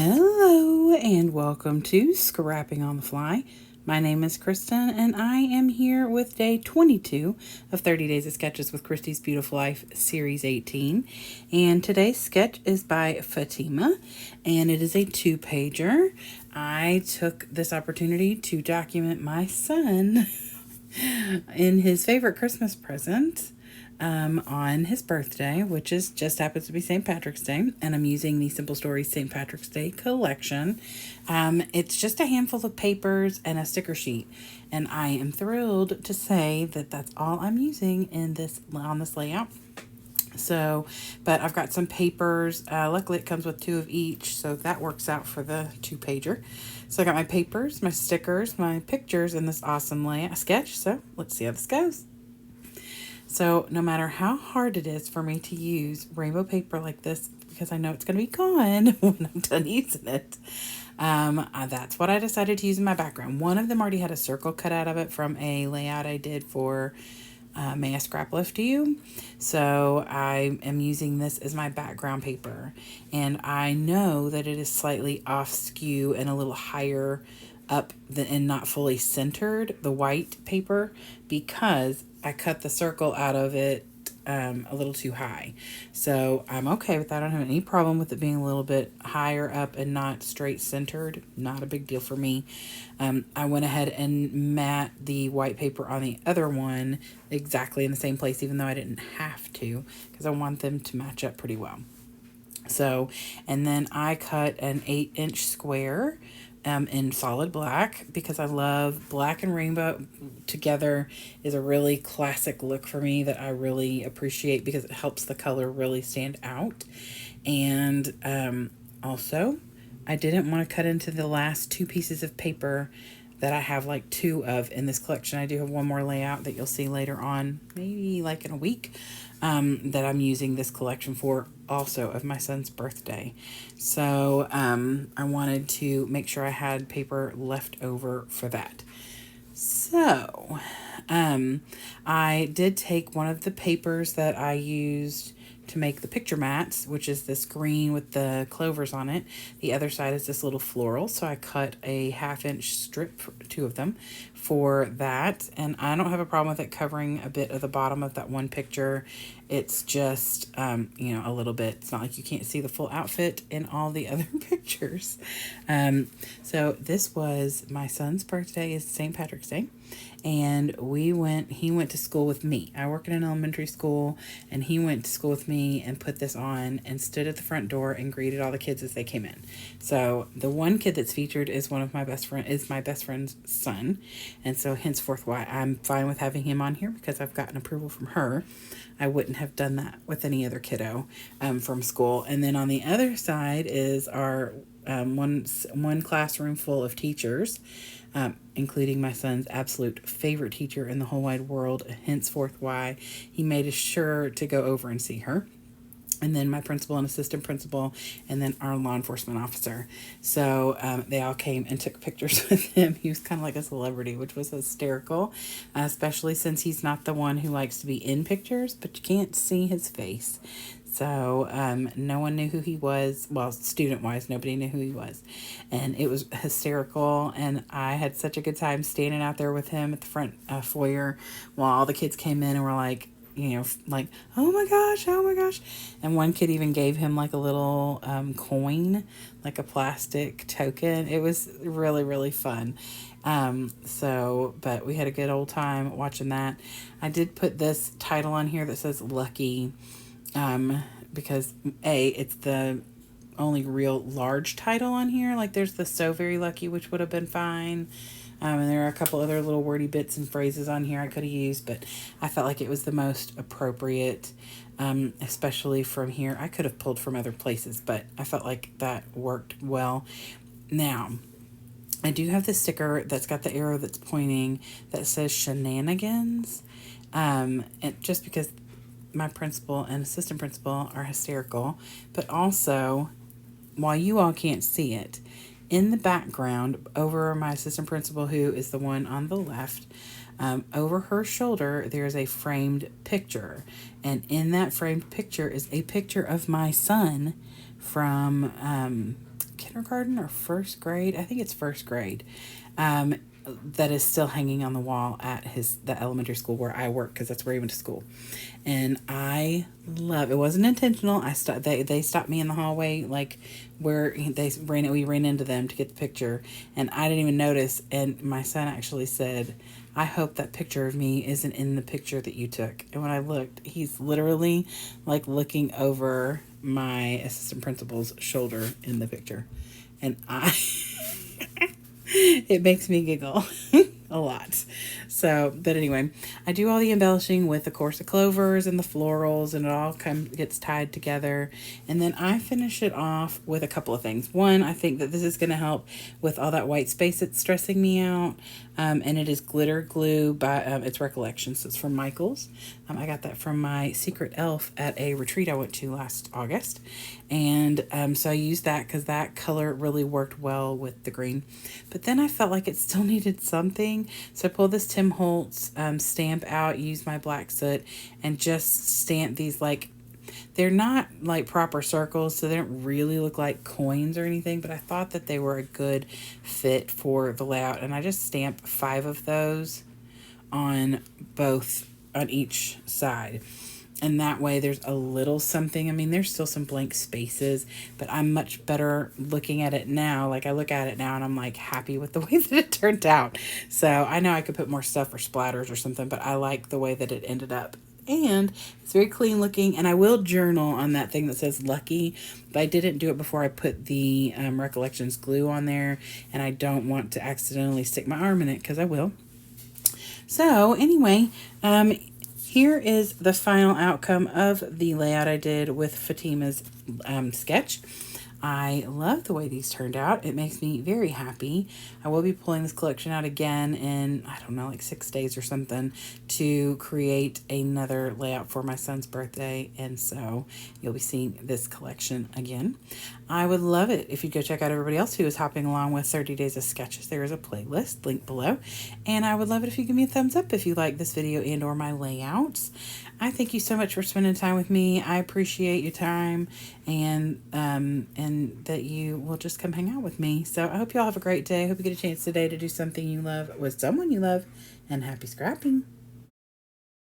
Hello and welcome to Scrapping on the Fly. My name is Kristen and I am here with day 22 of 30 Days of Sketches with Christy's Beautiful Life Series 18. And today's sketch is by Fatima and it is a 2-pager. I took this opportunity to document my son in his favorite Christmas present on his birthday, which is just happens to be St. Patrick's Day, and I'm using the Simple Stories St. Patrick's Day collection. It's just a handful of papers and a sticker sheet, and I am thrilled to say that that's all I'm using in this on this layout. So, but I've got some papers. Luckily, it comes with 2 of each, so that works out for the 2-pager. So I got my papers, my stickers, my pictures, and this awesome layout sketch. So let's see how this goes. So no matter how hard it is for me to use rainbow paper like this, because I know it's going to be gone when I'm done using it, that's what I decided to use in my background. One of them already had a circle cut out of it from a layout I did for May I Scrap Lift You? So I am using this as my background paper. And I know that it is slightly off skew and a little higher up and not fully centered, the white paper, because I cut the circle out of it a little too high. So I'm okay with that. I don't have any problem with it being a little bit higher up and not straight centered. Not a big deal for me. I went ahead and mat the white paper on the other one exactly in the same place, even though I didn't have to, because I want them to match up pretty well. So, and then I cut an 8-inch square in solid black, because I love black and rainbow together is a really classic look for me that I really appreciate, because it helps the color really stand out. And also, I didn't want to cut into the last 2 pieces of paper that I have like 2 of in this collection. I do have one more layout that you'll see later on, maybe like in a week, that I'm using this collection for, also of my son's birthday. So I wanted to make sure I had paper left over for that. So I did take one of the papers that I used to make the picture mats, which is this green with the clovers on it. The other side is this little floral, so I cut a 1/2-inch strip, 2 of them, for that. And I don't have a problem with it covering a bit of the bottom of that one picture. It's just, a little bit. It's not like you can't see the full outfit in all the other pictures. So this was my son's birthday, is St. Patrick's Day. And he went to school with me. I work in an elementary school, and he went to school with me and put this on and stood at the front door and greeted all the kids as they came in. So the one kid that's featured is my best friend's son. And so henceforth why I'm fine with having him on here, because I've gotten approval from her. I wouldn't have done that with any other kiddo from school. And then on the other side is our one classroom full of teachers, including my son's absolute favorite teacher in the whole wide world, henceforth why he made sure to go over and see her. And then my principal and assistant principal, and then our law enforcement officer. So they all came and took pictures with him. He was kind of like a celebrity, which was hysterical, especially since he's not the one who likes to be in pictures, but you can't see his face. So no one knew who he was. Well, student-wise, nobody knew who he was. And it was hysterical, and I had such a good time standing out there with him at the front foyer while all the kids came in and were like, like, oh my gosh. And one kid even gave him like a little coin, like a plastic token. It was really, really fun. But we had a good old time watching that. I did put this title on here that says Lucky, because it's the only real large title on here. Like there's the So Very Lucky, which would have been fine. And there are a couple other little wordy bits and phrases on here I could have used, but I felt like it was the most appropriate, especially from here. I could have pulled from other places, but I felt like that worked well. Now, I do have the sticker that's got the arrow that's pointing that says shenanigans, and just because my principal and assistant principal are hysterical, but also, while you all can't see it, in the background, over my assistant principal, who is the one on the left, over her shoulder, there's a framed picture. And in that framed picture is a picture of my son from kindergarten or first grade. I think it's first grade. That is still hanging on the wall at the elementary school where I work, because that's where he went to school. And I love it. Wasn't intentional. They stopped me in the hallway, like where we ran into them to get the picture, and I didn't even notice. And my son actually said, "I hope that picture of me isn't in the picture that you took." And when I looked, he's literally like looking over my assistant principal's shoulder in the picture, and I it makes me giggle a lot. So, but anyway, I do all the embellishing with, of course, the clovers and the florals, and it all gets tied together. And then I finish it off with a couple of things. One, I think that this is going to help with all that white space that's stressing me out. And it is glitter glue by it's Recollections. So it's from Michaels. I got that from my secret elf at a retreat I went to last August. And so I used that because that color really worked well with the green. But then I felt like it still needed something. So I pulled this Tim Holtz stamp out, used my black soot, and just stamped these like, they're not like proper circles, so they don't really look like coins or anything, but I thought that they were a good fit for the layout. And I just stamped 5 of those on each side. And that way there's a little something. I mean, there's still some blank spaces, but I'm much better looking at it now. Like I look at it now and I'm like happy with the way that it turned out. So I know I could put more stuff or splatters or something, but I like the way that it ended up. And it's very clean looking, and I will journal on that thing that says lucky, but I didn't do it before I put the Recollections glue on there, and I don't want to accidentally stick my arm in it, because I will. So anyway, here is the final outcome of the layout I did with Fatima's sketch. I love the way these turned out. It makes me very happy. I will be pulling this collection out again in, I don't know, like 6 days or something, to create another layout for my son's birthday. And so you'll be seeing this collection again. I would love it if you go check out everybody else who is hopping along with 30 Days of Sketches. There is a playlist linked below. And I would love it if you give me a thumbs up if you like this video and or my layouts. I thank you so much for spending time with me. I appreciate your time, and that you will just come hang out with me. So I hope you all have a great day. I hope you get a chance today to do something you love with someone you love, and happy scrapping.